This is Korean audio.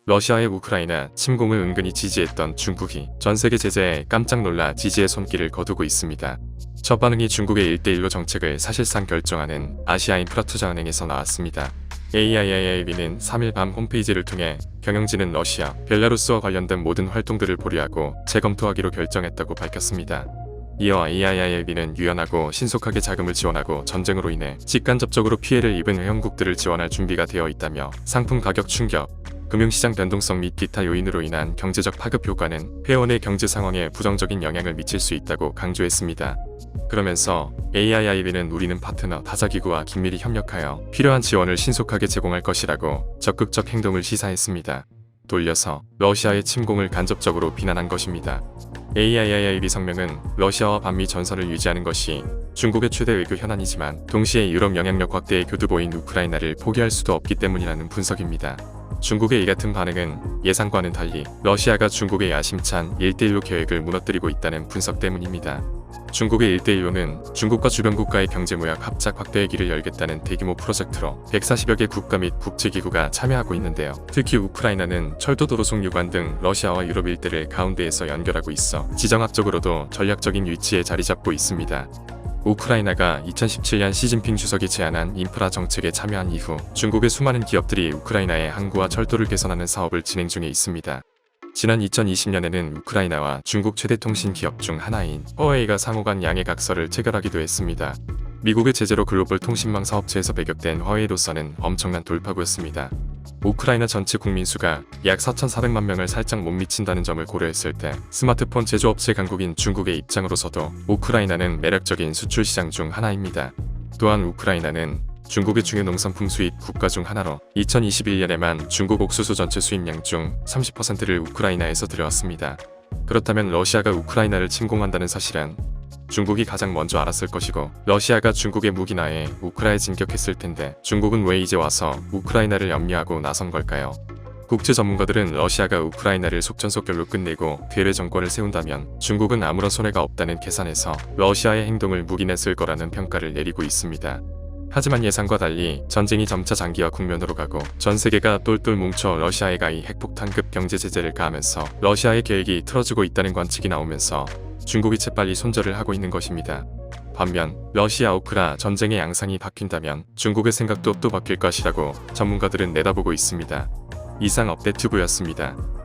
러시아의 우크라이나 침공을 은근히 지지했던 중국이 전세계 제재에 깜짝 놀라 지지의 손길을 거두고 있습니다. 첫 반응이 중국의 1대1로 정책을 사실상 결정하는 아시아인프라투자은행에서 나왔습니다. AIIB는 3일 밤 홈페이지를 통해 경영진은 러시아, 벨라루스와 관련된 모든 활동들을 보류하고 재검토하기로 결정했다고 밝혔습니다. 이어 AIIB는 유연하고 신속하게 자금을 지원하고 전쟁으로 인해 직간접적으로 피해를 입은 회원국들을 지원할 준비가 되어 있다며 상품 가격 충격, 금융시장 변동성 및 기타 요인으로 인한 경제적 파급 효과는 회원의 경제 상황에 부정적인 영향을 미칠 수 있다고 강조했습니다. 그러면서 AIIB는 우리는 파트너 타자기구와 긴밀히 협력하여 필요한 지원을 신속하게 제공할 것이라고 적극적 행동을 시사했습니다. 돌려서 러시아의 침공을 간접적으로 비난한 것입니다. AIIB 성명은 러시아와 반미 전선을 유지하는 것이 중국의 최대 외교 현안이지만 동시에 유럽 영향력 확대의 교두보인 우크라이나를 포기할 수도 없기 때문이라는 분석입니다. 중국의 이 같은 반응은 예상과는 달리 러시아가 중국의 야심찬 1대1로 계획을 무너뜨리고 있다는 분석 때문입니다. 중국의 1대1로는 중국과 주변 국가의 경제무역 합작 확대의 길을 열겠다는 대규모 프로젝트로 140여 개 국가 및 국제기구가 참여하고 있는데요. 특히 우크라이나는 철도도로송 유관 등 러시아와 유럽 일대를 가운데에서 연결하고 있어 지정학적으로도 전략적인 위치에 자리 잡고 있습니다. 우크라이나가 2017년 시진핑 주석이 제안한 인프라 정책에 참여한 이후 중국의 수많은 기업들이 우크라이나의 항구와 철도를 개선하는 사업을 진행 중에 있습니다. 지난 2020년에는 우크라이나와 중국 최대 통신 기업 중 하나인 허웨이가 상호 간 양해 각서를 체결하기도 했습니다. 미국의 제재로 글로벌 통신망 사업체에서 배격된 허웨이로서는 엄청난 돌파구였습니다. 우크라이나 전체 국민 수가 약 4,400만 명을 살짝 못 미친다는 점을 고려했을 때 스마트폰 제조업체 강국인 중국의 입장으로서도 우크라이나는 매력적인 수출 시장 중 하나입니다. 또한 우크라이나는 중국의 중요 농산품 수입 국가 중 하나로 2021년에만 중국 옥수수 전체 수입량 중 30%를 우크라이나에서 들여왔습니다. 그렇다면 러시아가 우크라이나를 침공한다는 사실은 중국이 가장 먼저 알았을 것이고 러시아가 중국의 무기나에 우크라이나에 진격했을 텐데 중국은 왜 이제 와서 우크라이나를 염려하고 나선 걸까요? 국제 전문가들은 러시아가 우크라이나를 속전속결로 끝내고 괴뢰 정권을 세운다면 중국은 아무런 손해가 없다는 계산에서 러시아의 행동을 묵인했을 거라는 평가를 내리고 있습니다. 하지만 예상과 달리 전쟁이 점차 장기화 국면으로 가고 전 세계가 똘똘 뭉쳐 러시아에 가히 핵폭탄급 경제 제재를 가하면서 러시아의 계획이 틀어지고 있다는 관측이 나오면서 중국이 재빨리 손절을 하고 있는 것입니다. 반면 러시아 우크라 전쟁의 양상이 바뀐다면 중국의 생각도 또 바뀔 것이라고 전문가들은 내다보고 있습니다. 이상 업데이트부였습니다.